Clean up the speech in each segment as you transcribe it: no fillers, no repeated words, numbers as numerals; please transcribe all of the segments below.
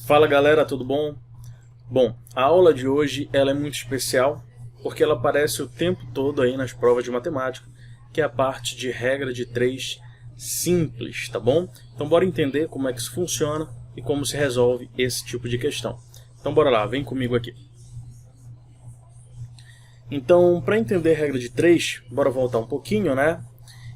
Fala galera, tudo bom? Bom, a aula de hoje ela é muito especial porque ela aparece o tempo todo aí nas provas de matemática, que é a parte de regra de 3 simples, tá bom? Então bora entender como é que isso funciona e como se resolve esse tipo de questão. Então bora lá, vem comigo aqui. Então, para entender a regra de 3, bora voltar um pouquinho, né?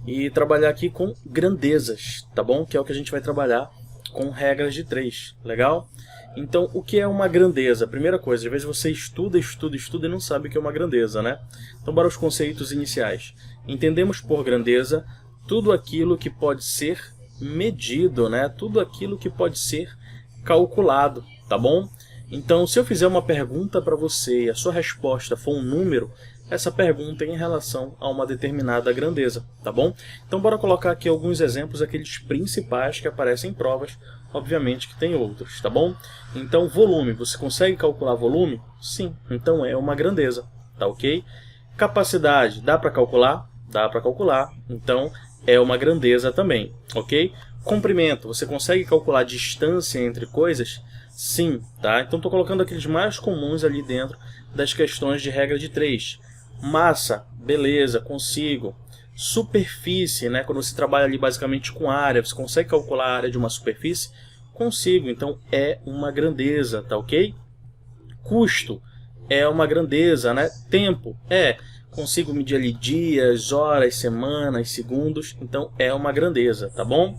E trabalhar aqui com grandezas, tá bom? Que é o que a gente vai trabalhar com regras de 3, legal? Então, o que é uma grandeza? Primeira coisa, às vezes você estuda e não sabe o que é uma grandeza, né? Então, bora aos conceitos iniciais. Entendemos por grandeza tudo aquilo que pode ser medido, né? Tudo aquilo que pode ser calculado, tá bom? Então, se eu fizer uma pergunta para você e a sua resposta for um número, essa pergunta é em relação a uma determinada grandeza, tá bom? Então, bora colocar aqui alguns exemplos, aqueles principais que aparecem em provas, obviamente que tem outros, tá bom? Então, volume, você consegue calcular volume? Sim, então é uma grandeza, tá ok? Capacidade, dá para calcular? Dá para calcular, então é uma grandeza também, ok? Comprimento, você consegue calcular a distância entre coisas? Sim, tá? Então estou colocando aqueles mais comuns ali dentro das questões de regra de 3. Massa, beleza, consigo. Superfície, né? Quando você trabalha ali basicamente com área, você consegue calcular a área de uma superfície? Consigo, então é uma grandeza, tá ok? Custo é uma grandeza, né? Tempo, consigo medir ali dias, horas, semanas, segundos, então é uma grandeza, tá bom?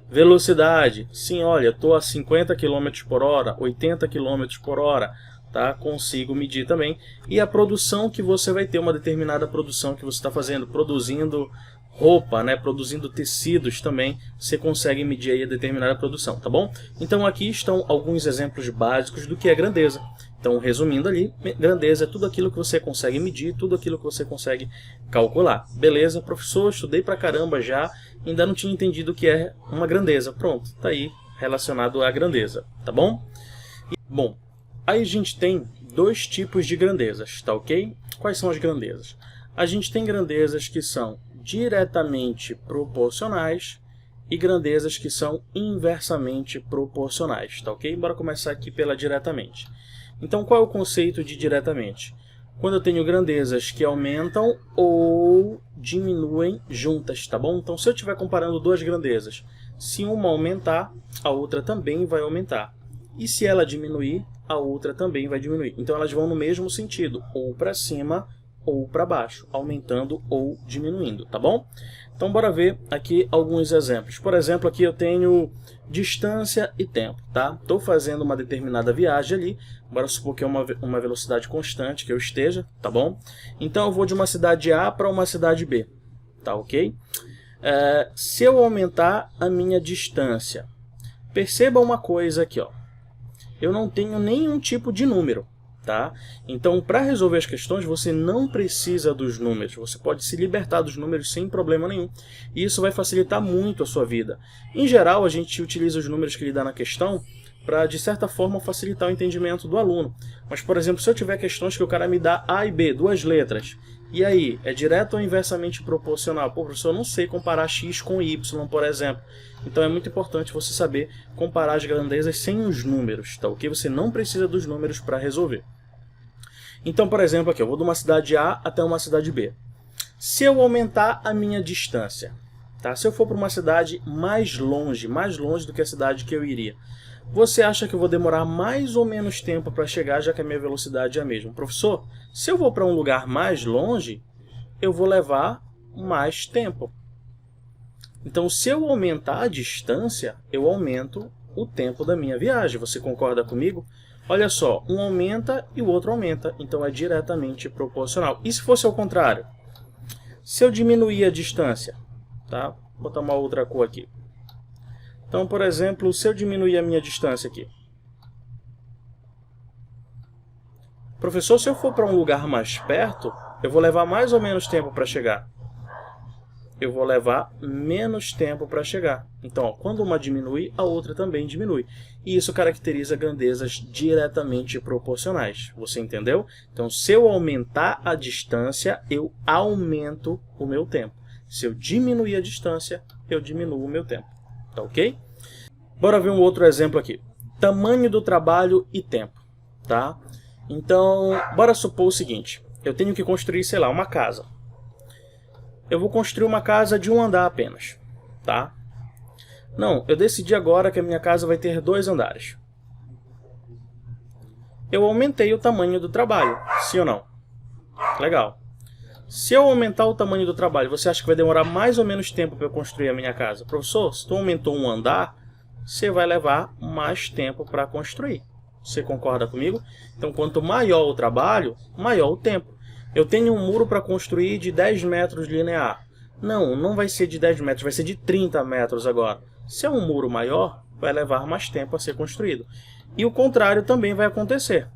Velocidade, sim, olha, estou a 50 km por hora, 80 km por hora, tá? Consigo medir também. E a produção que você vai ter, uma determinada produção que você está fazendo, produzindo roupa, né? Produzindo tecidos também, você consegue medir aí a determinada produção, tá bom? Então aqui estão alguns exemplos básicos do que é grandeza. Então, resumindo ali, grandeza é tudo aquilo que você consegue medir, tudo aquilo que você consegue calcular. Beleza, professor, estudei pra caramba já, ainda não tinha entendido o que é uma grandeza. Pronto, tá aí relacionado à grandeza, tá bom? Bom, aí a gente tem dois tipos de grandezas, tá ok? Quais são as grandezas? A gente tem grandezas que são diretamente proporcionais e grandezas que são inversamente proporcionais, tá ok? Bora começar aqui pela diretamente. Então, qual é o conceito de diretamente? Quando eu tenho grandezas que aumentam ou diminuem juntas, tá bom? Então, se eu estiver comparando duas grandezas, se uma aumentar, a outra também vai aumentar. E se ela diminuir, a outra também vai diminuir. Então, elas vão no mesmo sentido, ou para cima ou para baixo, aumentando ou diminuindo, tá bom? Então, bora ver aqui alguns exemplos. Por exemplo, aqui eu tenho distância e tempo, tá? Estou fazendo uma determinada viagem ali, bora supor que é uma velocidade constante que eu esteja, tá bom? Então, eu vou de uma cidade A para uma cidade B, tá ok? Se eu aumentar a minha distância, perceba uma coisa aqui, ó. Eu não tenho nenhum tipo de número. Tá? Então, para resolver as questões, você não precisa dos números. Você pode se libertar dos números sem problema nenhum. E isso vai facilitar muito a sua vida. Em geral, a gente utiliza os números que ele dá na questão para, de certa forma, facilitar o entendimento do aluno. Mas, por exemplo, se eu tiver questões que o cara me dá A e B, duas letras, e aí, é direto ou inversamente proporcional? Pô, professor, eu não sei comparar X com Y, por exemplo. Então é muito importante você saber comparar as grandezas sem os números, tá ok? Você não precisa dos números para resolver. Então, por exemplo, aqui eu vou de uma cidade A até uma cidade B. Se eu aumentar a minha distância, tá? Se eu for para uma cidade mais longe do que a cidade que eu iria, você acha que eu vou demorar mais ou menos tempo para chegar, já que a minha velocidade é a mesma? Professor, se eu vou para um lugar mais longe, eu vou levar mais tempo. Então, se eu aumentar a distância, eu aumento o tempo da minha viagem. Você concorda comigo? Olha só, um aumenta e o outro aumenta, então é diretamente proporcional. E se fosse ao contrário? Se eu diminuir a distância, tá? Vou botar uma outra cor aqui. Então, por exemplo, se eu diminuir a minha distância aqui. Professor, se eu for para um lugar mais perto, eu vou levar mais ou menos tempo para chegar? Eu vou levar menos tempo para chegar. Então, ó, quando uma diminui, a outra também diminui. E isso caracteriza grandezas diretamente proporcionais. Você entendeu? Então, se eu aumentar a distância, eu aumento o meu tempo. Se eu diminuir a distância, eu diminuo o meu tempo. Tá ok? Bora ver um outro exemplo aqui. tamanho do trabalho e tempo, tá? Então, bora supor o seguinte, eu tenho que construir, sei lá, uma casa. Eu vou construir uma casa de um andar apenas, tá? Não, eu decidi agora que a minha casa vai ter 2 andares. Eu aumentei o tamanho do trabalho, sim ou não? Legal. Se eu aumentar o tamanho do trabalho, você acha que vai demorar mais ou menos tempo para eu construir a minha casa? Professor, se tu aumentou um andar, você vai levar mais tempo para construir. Você concorda comigo? Então, quanto maior o trabalho, maior o tempo. Eu tenho um muro para construir de 10 metros linear. Não, não vai ser de 10 metros, vai ser de 30 metros agora. Se é um muro maior, vai levar mais tempo a ser construído. E o contrário também vai acontecer.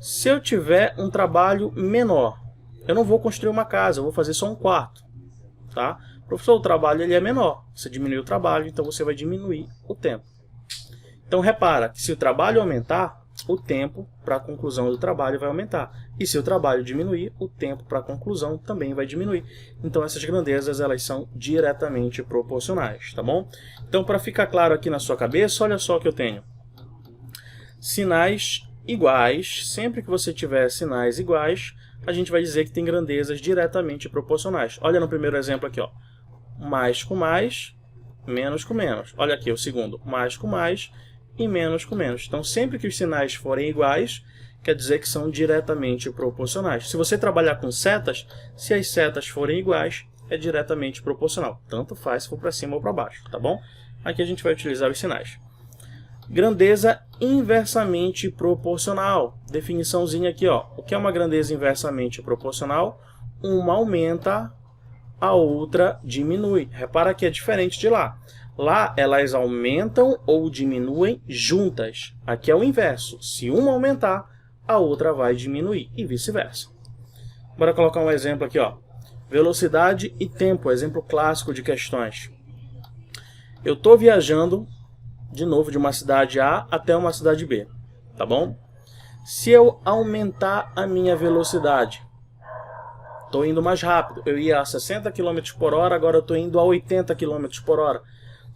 Se eu tiver um trabalho menor, eu não vou construir uma casa, eu vou fazer só um quarto, tá? Professor, o trabalho ele é menor. Você diminui o trabalho, então você vai diminuir o tempo. Então repara que se o trabalho aumentar, o tempo para a conclusão do trabalho vai aumentar. E se o trabalho diminuir, o tempo para a conclusão também vai diminuir. Então essas grandezas elas são diretamente proporcionais, tá bom? Então para ficar claro aqui na sua cabeça, olha só o que eu tenho. Sinais iguais, sempre que você tiver sinais iguais, a gente vai dizer que tem grandezas diretamente proporcionais. Olha no primeiro exemplo aqui, ó. Mais com mais, menos com menos. Olha aqui o segundo, mais com mais e menos com menos. Então, sempre que os sinais forem iguais, quer dizer que são diretamente proporcionais. Se você trabalhar com setas, se as setas forem iguais, é diretamente proporcional. Tanto faz se for para cima ou para baixo, tá bom? Aqui a gente vai utilizar os sinais. Grandeza inversamente proporcional. Definiçãozinha aqui, ó. O que é uma grandeza inversamente proporcional? Uma aumenta, a outra diminui. Repara que é diferente de lá. Lá elas aumentam ou diminuem juntas. Aqui é o inverso. Se uma aumentar, a outra vai diminuir e vice-versa. Bora colocar um exemplo aqui, ó. Velocidade e tempo, exemplo clássico de questões. Eu estou viajando de novo de uma cidade A até uma cidade B, tá bom? Se eu aumentar a minha velocidade, estou indo mais rápido. Eu ia a 60 km por hora, agora eu estou indo a 80 km por hora.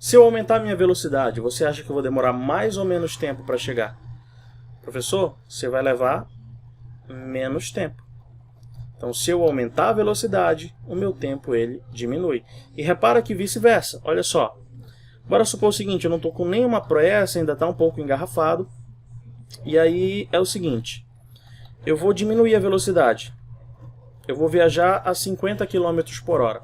Se eu aumentar a minha velocidade, você acha que eu vou demorar mais ou menos tempo para chegar? Professor, você vai levar menos tempo. Então, se eu aumentar a velocidade, o meu tempo ele diminui. E repara que vice-versa, olha só. Bora supor o seguinte, eu não estou com nenhuma pressa, ainda está um pouco engarrafado. E aí é o seguinte, eu vou diminuir a velocidade. Eu vou viajar a 50 km por hora.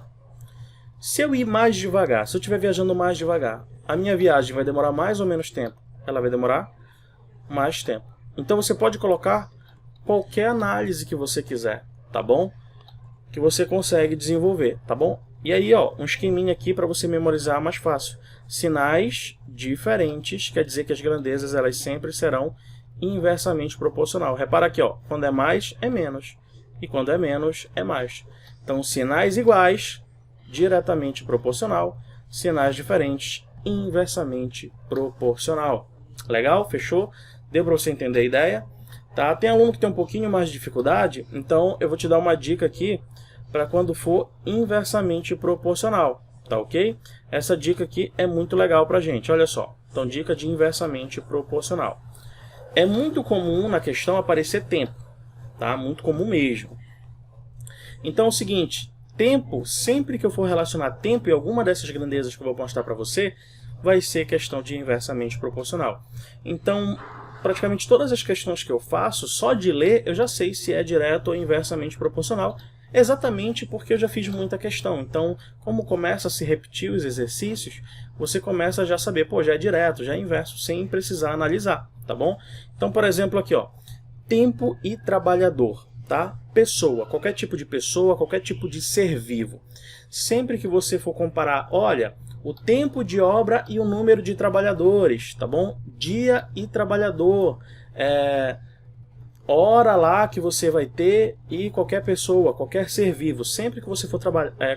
Se eu ir mais devagar, se eu estiver viajando mais devagar, a minha viagem vai demorar mais ou menos tempo? Ela vai demorar mais tempo. Então você pode colocar qualquer análise que você quiser, tá bom? Que você consegue desenvolver, tá bom? E aí, ó, um esqueminha aqui para você memorizar mais fácil. Sinais diferentes, quer dizer que as grandezas elas sempre serão inversamente proporcional. Repara aqui, ó, quando é mais, é menos. E quando é menos, é mais. Então, sinais iguais, diretamente proporcional. Sinais diferentes, inversamente proporcional. Legal? Fechou? Deu para você entender a ideia? Tá? Tem aluno que tem um pouquinho mais de dificuldade, então eu vou te dar uma dica aqui para quando for inversamente proporcional. Tá ok? Essa dica aqui é muito legal pra gente, olha só. Então, dica de inversamente proporcional. É muito comum na questão aparecer tempo, tá? Muito comum mesmo. Então é o seguinte, tempo, sempre que eu for relacionar tempo e alguma dessas grandezas que eu vou mostrar para você, vai ser questão de inversamente proporcional. Então, praticamente todas as questões que eu faço, só de ler, eu já sei se é direto ou inversamente proporcional, exatamente porque eu já fiz muita questão. Então, como começa a se repetir os exercícios, você começa a já saber, pô, já é direto, já é inverso, sem precisar analisar, tá bom? Então, por exemplo, aqui, ó, tempo e trabalhador, tá? Pessoa, qualquer tipo de pessoa, qualquer tipo de ser vivo. Sempre que você for comparar, olha, o tempo de obra e o número de trabalhadores, tá bom? Dia e trabalhador, hora lá que você vai ter e qualquer pessoa, qualquer ser vivo. Sempre que você for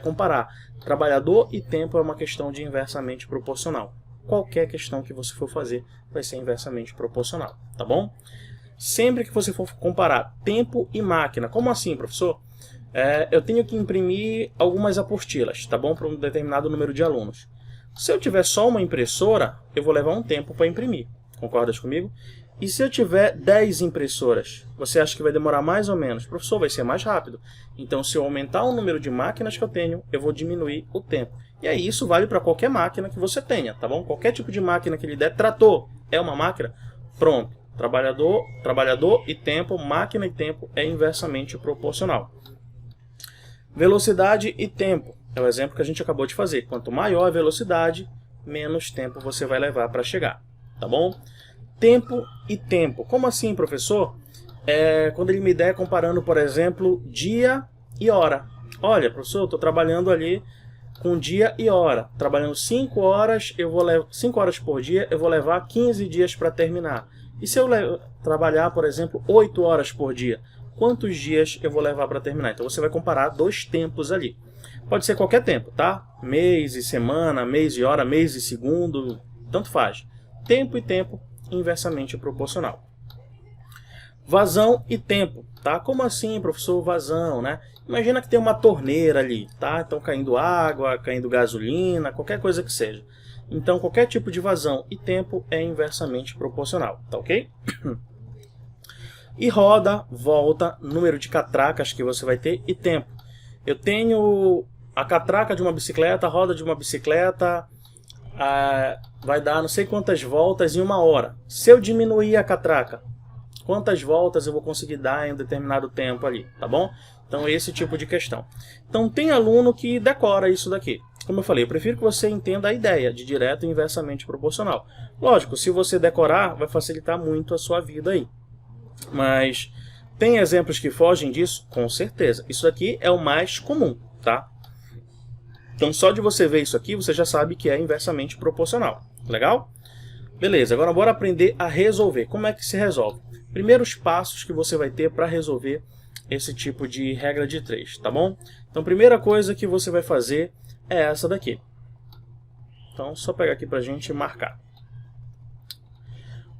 comparar trabalhador e tempo é uma questão de inversamente proporcional. Qualquer questão que você for fazer vai ser inversamente proporcional, tá bom? Sempre que você for comparar tempo e máquina, como assim, professor? Eu tenho que imprimir algumas apostilas, tá bom? Para um determinado número de alunos. Se eu tiver só uma impressora, eu vou levar um tempo para imprimir. Concordas comigo? E se eu tiver 10 impressoras, você acha que vai demorar mais ou menos? Professor, vai ser mais rápido. Então, se eu aumentar o número de máquinas que eu tenho, eu vou diminuir o tempo. E aí, isso vale para qualquer máquina que você tenha, tá bom? Qualquer tipo de máquina que ele der. Trator é uma máquina? Pronto. Trabalhador e tempo, máquina e tempo é inversamente proporcional. Velocidade e tempo é o exemplo que a gente acabou de fazer. Quanto maior a velocidade, menos tempo você vai levar para chegar, tá bom? Tempo e tempo. Como assim, professor? Quando ele me der comparando, por exemplo, dia e hora. Olha, professor, eu estou trabalhando ali com dia e hora. Trabalhando 5 horas, 5 horas por dia, eu vou levar 15 dias para terminar. E se eu trabalhar, por exemplo, 8 horas por dia? Quantos dias eu vou levar para terminar? Então você vai comparar 2 tempos ali. Pode ser qualquer tempo, tá? Mês e semana, mês e hora, mês e segundo, tanto faz. Tempo e tempo inversamente proporcional. Vazão e tempo, tá? Como assim, professor, vazão, né? Imagina que tem uma torneira ali, tá? Então caindo água, caindo gasolina, qualquer coisa que seja. Então qualquer tipo de vazão e tempo é inversamente proporcional, tá ok? E roda, volta, número de catracas que você vai ter e tempo. Eu tenho a catraca de uma bicicleta, a roda de uma bicicleta, vai dar não sei quantas voltas em 1 hora. Se eu diminuir a catraca, quantas voltas eu vou conseguir dar em um determinado tempo ali, tá bom? Então esse tipo de questão. Então tem aluno que decora isso daqui. Como eu falei, eu prefiro que você entenda a ideia de direto e inversamente proporcional. Lógico, se você decorar, vai facilitar muito a sua vida aí. Mas tem exemplos que fogem disso? Com certeza. Isso aqui é o mais comum, tá? Então só de você ver isso aqui, você já sabe que é inversamente proporcional. Legal? Beleza, agora bora aprender a resolver. Como é que se resolve? Primeiros passos que você vai ter para resolver esse tipo de regra de 3, tá bom? Então primeira coisa que você vai fazer é essa daqui. Então só pegar aqui para a gente marcar.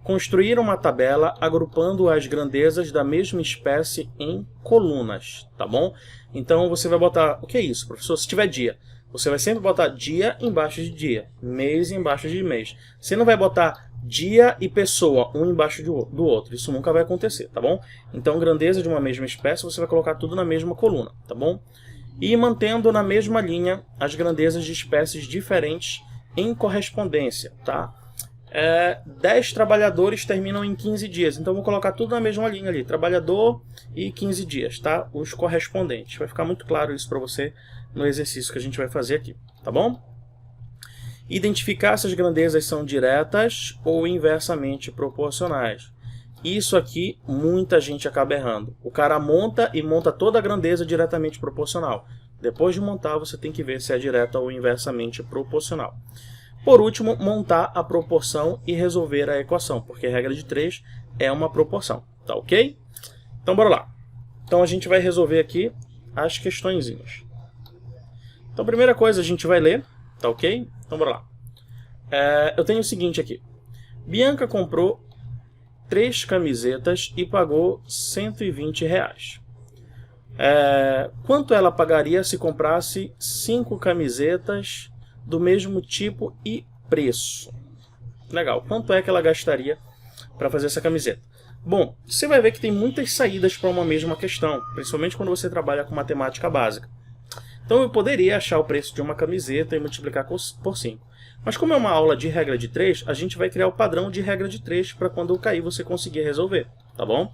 Construir uma tabela agrupando as grandezas da mesma espécie em colunas, tá bom? Então você vai botar, o que é isso, professor? Se tiver dia, você vai sempre botar dia embaixo de dia, mês embaixo de mês. Você não vai botar dia e pessoa, um embaixo do outro. Isso nunca vai acontecer, tá bom? Então grandeza de uma mesma espécie, você vai colocar tudo na mesma coluna, tá bom? E mantendo na mesma linha as grandezas de espécies diferentes em correspondência, tá? 10 trabalhadores terminam em 15 dias. Então, vou colocar tudo na mesma linha ali. Trabalhador e 15 dias, tá? Os correspondentes. Vai ficar muito claro isso para você no exercício que a gente vai fazer aqui, tá bom? Identificar se as grandezas são diretas ou inversamente proporcionais. Isso aqui, muita gente acaba errando. O cara monta e monta toda a grandeza diretamente proporcional. Depois de montar, você tem que ver se é direta ou inversamente proporcional. Por último, montar a proporção e resolver a equação, porque a regra de 3 é uma proporção, tá ok? Então, bora lá. Então, a gente vai resolver aqui as questõezinhas. Então, a primeira coisa a gente vai ler, tá ok? Então, bora lá. Eu tenho o seguinte aqui. Bianca comprou 3 camisetas e pagou R$120. Quanto ela pagaria se comprasse 5 camisetas do mesmo tipo e preço? Legal. Quanto é que ela gastaria para fazer essa camiseta? Bom, você vai ver que tem muitas saídas para uma mesma questão, principalmente quando você trabalha com matemática básica. Então eu poderia achar o preço de uma camiseta e multiplicar por 5. Mas como é uma aula de regra de 3, a gente vai criar o padrão de regra de 3 para quando cair você conseguir resolver, tá bom?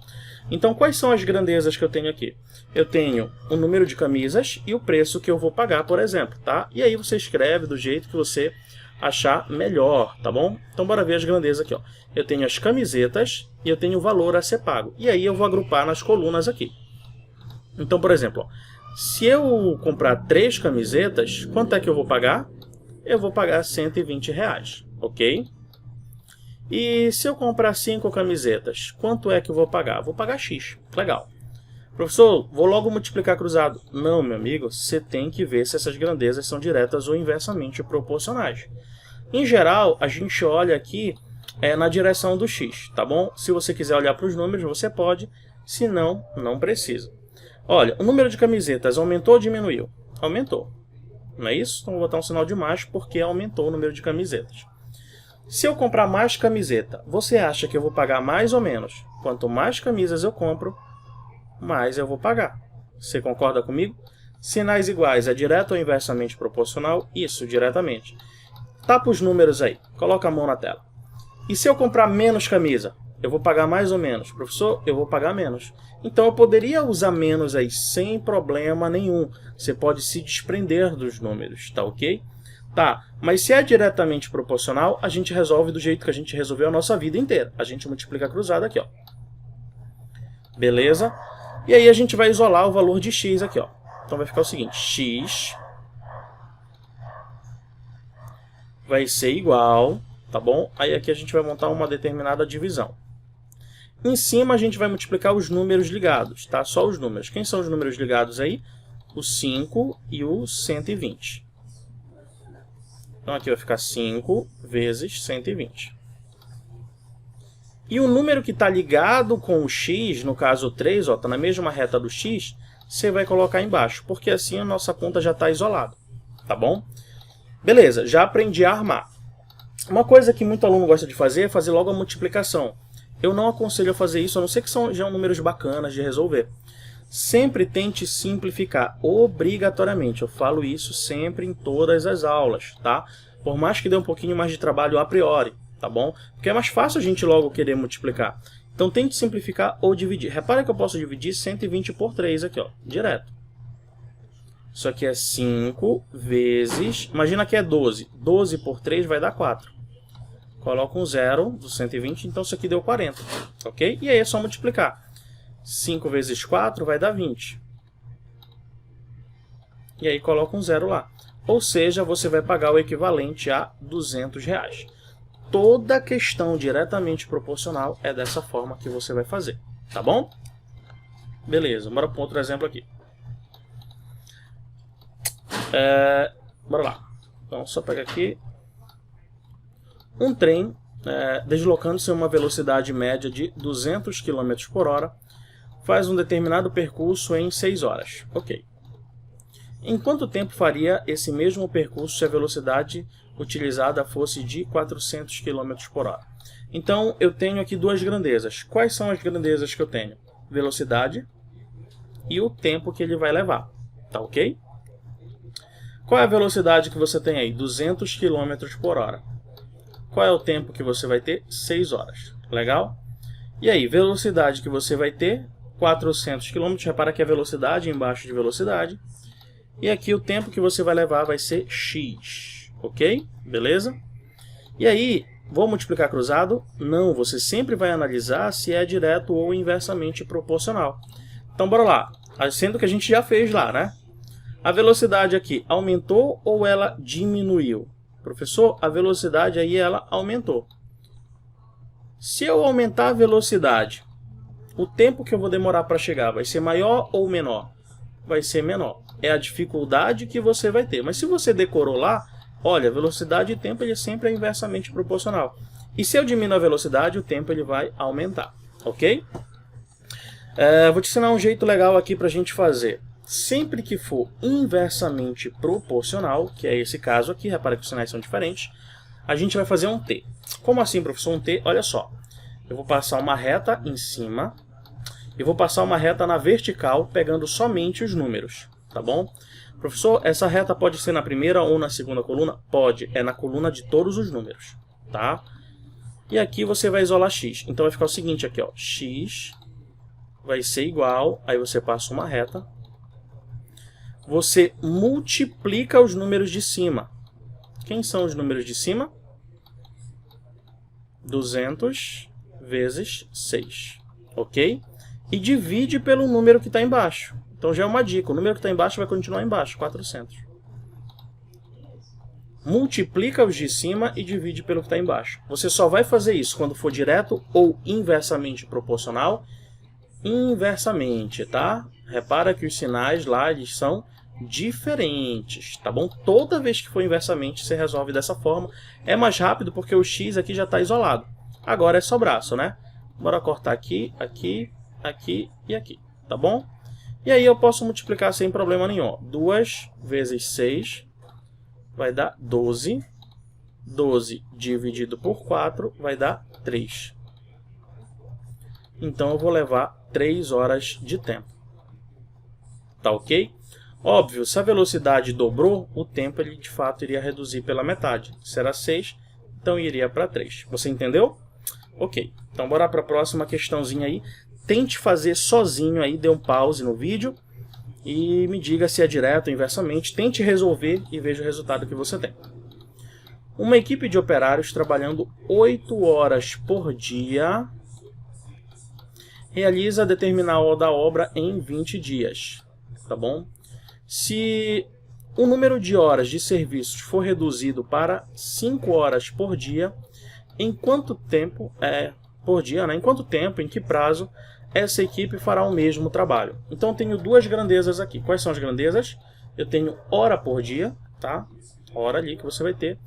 Então quais são as grandezas que eu tenho aqui? Eu tenho o número de camisas e o preço que eu vou pagar, por exemplo, tá? E aí você escreve do jeito que você achar melhor, tá bom? Então bora ver as grandezas aqui, ó. Eu tenho as camisetas e eu tenho o valor a ser pago. E aí eu vou agrupar nas colunas aqui. Então, por exemplo, ó, se eu comprar 3 camisetas, quanto é que eu vou pagar? Eu vou pagar R$120, ok? E se eu comprar 5 camisetas, quanto é que eu vou pagar? Vou pagar X. Legal. Professor, vou logo multiplicar cruzado. Não, meu amigo, você tem que ver se essas grandezas são diretas ou inversamente proporcionais. Em geral, a gente olha aqui na direção do X, tá bom? Se você quiser olhar para os números, você pode. Se não, não precisa. Olha, o número de camisetas aumentou ou diminuiu? Aumentou. não é isso? Então vou botar um sinal de mais porque aumentou o número de camisetas. Se eu comprar mais camiseta, você acha que eu vou pagar mais ou menos? Quanto mais camisas eu compro, mais eu vou pagar. Você concorda comigo? Sinais iguais é direto ou inversamente proporcional? Isso, diretamente. Tapa os números aí, coloca a mão na tela. E se eu comprar menos camisa, eu vou pagar mais ou menos? Professor, eu vou pagar menos. Então eu poderia usar menos aí sem problema nenhum. Você pode se desprender dos números, tá ok? Tá, mas se é diretamente proporcional, a gente resolve do jeito que a gente resolveu a nossa vida inteira. A gente multiplica cruzado aqui, ó. Beleza? E aí a gente vai isolar o valor de x aqui, ó. Então vai ficar o seguinte, x vai ser igual, tá bom? Aí aqui a gente vai montar uma determinada divisão. Em cima a gente vai multiplicar os números ligados, tá? Só os números. Quem são os números ligados aí? O 5 e o 120. Então aqui vai ficar 5 vezes 120. E o número que está ligado com o x, no caso o 3, está na mesma reta do x, você vai colocar embaixo, porque assim a nossa conta já está isolada, tá bom? Beleza, já aprendi a armar. Uma coisa que muito aluno gosta de fazer é fazer logo a multiplicação. Eu não aconselho a fazer isso, a não ser que sejam números bacanas de resolver. Sempre tente simplificar, obrigatoriamente. Eu falo isso sempre em todas as aulas, tá? Por mais que dê um pouquinho mais de trabalho a priori, tá bom? Porque é mais fácil a gente logo querer multiplicar. Então tente simplificar ou dividir. Repara que eu posso dividir 120 por 3 aqui, ó, direto. Isso aqui é 5 vezes... Imagina que é 12. 12 por 3 vai dar 4. Coloca um 0 do 120, então isso aqui deu 40. Ok? E aí é só multiplicar. 5 vezes 4 vai dar 20. E aí coloca um 0 lá. Ou seja, você vai pagar o equivalente a R$200. Toda questão diretamente proporcional é dessa forma que você vai fazer. Tá bom? Beleza, bora para outro exemplo aqui. Bora lá. Então, só pega aqui. Um trem deslocando-se a uma velocidade média de 200 km por hora faz um determinado percurso em 6 horas. Ok. Em quanto tempo faria esse mesmo percurso se a velocidade utilizada fosse de 400 km por hora? Então, eu tenho aqui duas grandezas. Quais são as grandezas que eu tenho? Velocidade e o tempo que ele vai levar. Tá ok? Qual é a velocidade que você tem aí? 200 km por hora. Qual é o tempo que você vai ter? 6 horas. Legal? E aí, velocidade que você vai ter? 400 km. Repara que a velocidade embaixo de velocidade. E aqui o tempo que você vai levar vai ser x. Ok? Beleza? E aí, vou multiplicar cruzado? Não, você sempre vai analisar se é direto ou inversamente proporcional. Então, bora lá. Sendo que a gente já fez lá, né? A velocidade aqui aumentou ou ela diminuiu? Professor, a velocidade aí ela aumentou. Se eu aumentar a velocidade, o tempo que eu vou demorar para chegar vai ser maior ou menor? Vai ser menor. É a dificuldade que você vai ter. Mas se você decorou lá, olha, velocidade e tempo ele sempre é inversamente proporcional. E se eu diminuir a velocidade, o tempo ele vai aumentar. Ok? Vou te ensinar um jeito legal aqui para a gente fazer. Sempre que for inversamente proporcional, que é esse caso aqui, repara que os sinais são diferentes, a gente vai fazer um T. Como assim, professor, um T? Olha só, eu vou passar uma reta em cima e vou passar uma reta na vertical, pegando somente os números, tá bom? Professor, essa reta pode ser na primeira ou na segunda coluna? Pode, é na coluna de todos os números, tá? E aqui você vai isolar x, então vai ficar o seguinte aqui, ó, x vai ser igual, aí você passa uma reta, você multiplica os números de cima. Quem são os números de cima? 200 vezes 6. Ok? E divide pelo número que está embaixo. Então já é uma dica. O número que está embaixo vai continuar embaixo, 400. Multiplica os de cima e divide pelo que está embaixo. Você só vai fazer isso quando for direto ou inversamente proporcional. Inversamente, tá? Repara que os sinais lá eles são diferentes, tá bom? Toda vez que for inversamente, você resolve dessa forma. É mais rápido porque o x aqui já está isolado. Agora é só braço, né? Bora cortar aqui, aqui, aqui e aqui, tá bom? E aí eu posso multiplicar sem problema nenhum. 2 vezes 6 vai dar 12. 12 dividido por 4 vai dar 3. Então eu vou levar 3 horas de tempo. Tá ok? Óbvio, se a velocidade dobrou, o tempo ele de fato iria reduzir pela metade. Se era 6, então iria para 3. Você entendeu? Ok. Então bora para a próxima questãozinha aí. Tente fazer sozinho aí, dê um pause no vídeo e me diga se é direto ou inversamente. Tente resolver e veja o resultado que você tem. Uma equipe de operários trabalhando 8 horas por dia realiza determinada da obra em 20 dias. Tá bom? Se o número de horas de serviços for reduzido para 5 horas por dia, em quanto tempo por dia, né? Em quanto tempo, em que prazo essa equipe fará o mesmo trabalho? Então eu tenho duas grandezas aqui. Quais são as grandezas? Eu tenho hora por dia, tá? Hora ali que você vai ter.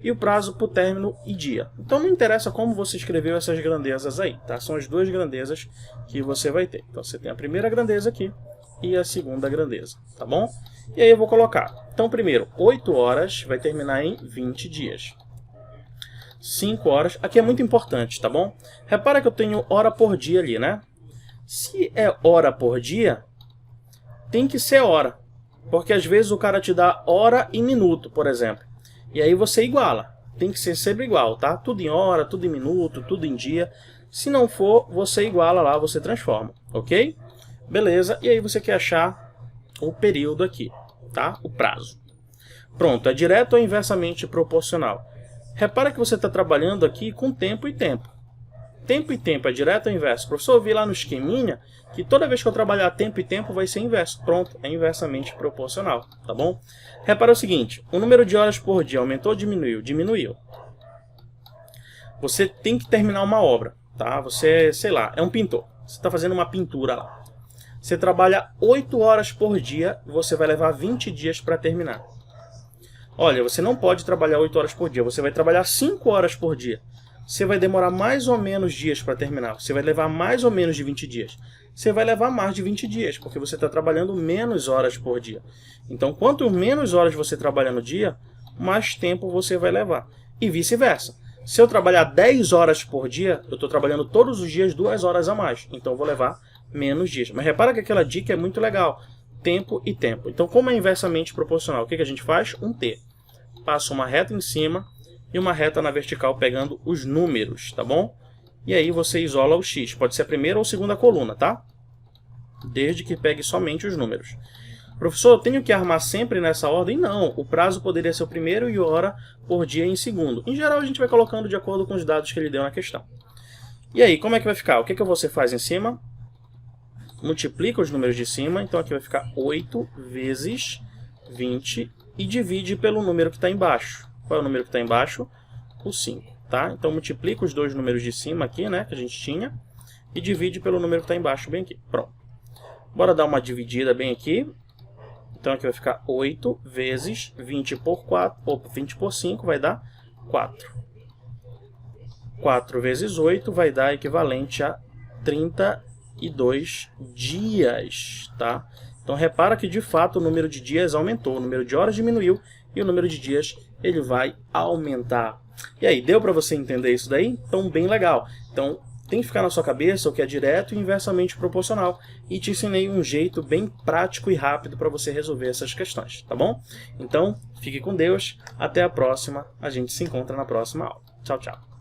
E o prazo por término e dia. Então não interessa como você escreveu essas grandezas aí, tá? São as duas grandezas que você vai ter. Então você tem a primeira grandeza aqui e a segunda grandeza, tá bom? E aí eu vou colocar. Então primeiro, 8 horas vai terminar em 20 dias. 5 horas, aqui é muito importante, tá bom? Repara que eu tenho hora por dia ali, né? Se é hora por dia, tem que ser hora. Porque às vezes o cara te dá hora e minuto, por exemplo. E aí você iguala. Tem que ser sempre igual, tá? Tudo em hora, tudo em minuto, tudo em dia. Se não for, você iguala lá, você transforma, ok? Beleza, e aí você quer achar o período aqui, tá? O prazo. Pronto, é direto ou inversamente proporcional? Repara que você está trabalhando aqui com tempo e tempo. Tempo e tempo é direto ou inverso? Professor, eu vi lá no esqueminha que toda vez que eu trabalhar tempo e tempo vai ser inverso. Pronto, é inversamente proporcional, tá bom? Repara o seguinte, o número de horas por dia aumentou ou diminuiu? Diminuiu. Você tem que terminar uma obra, tá? Você, sei lá, é um pintor. Você está fazendo uma pintura lá. Você trabalha 8 horas por dia, você vai levar 20 dias para terminar. Olha, você não pode trabalhar 8 horas por dia, você vai trabalhar 5 horas por dia. Você vai demorar mais ou menos dias para terminar. Você vai levar mais ou menos de 20 dias. Você vai levar mais de 20 dias, porque você está trabalhando menos horas por dia. Então, quanto menos horas você trabalhar no dia, mais tempo você vai levar. E vice-versa. Se eu trabalhar 10 horas por dia, eu estou trabalhando todos os dias 2 horas a mais. Então, eu vou levar menos dias. Mas repara que aquela dica é muito legal. Tempo e tempo. Então, como é inversamente proporcional, o que a gente faz? Um T. Passa uma reta em cima e uma reta na vertical pegando os números, tá bom? E aí você isola o X. Pode ser a primeira ou segunda coluna, tá? Desde que pegue somente os números. Professor, eu tenho que armar sempre nessa ordem? Não. O prazo poderia ser o primeiro e hora por dia em segundo. Em geral, a gente vai colocando de acordo com os dados que ele deu na questão. E aí, como é que vai ficar? O que você faz em cima? Multiplica os números de cima. Então aqui vai ficar 8 vezes 20 e divide pelo número que está embaixo. Qual é o número que está embaixo? O 5, tá? Então multiplica os dois números de cima aqui, né, que a gente tinha, e divide pelo número que está embaixo bem aqui. Pronto. Bora dar uma dividida bem aqui. Então aqui vai ficar 8 vezes 20 por 4, ou 20 por 5 vai dar 4. 4 vezes 8 vai dar equivalente a 32 dias, tá? Então repara que de fato o número de dias aumentou, o número de horas diminuiu e o número de dias ele vai aumentar. E aí, deu para você entender isso daí? Então bem legal. Então tem que ficar na sua cabeça o que é direto e inversamente proporcional. E te ensinei um jeito bem prático e rápido para você resolver essas questões, tá bom? Então fique com Deus, até a próxima, a gente se encontra na próxima aula. Tchau, tchau.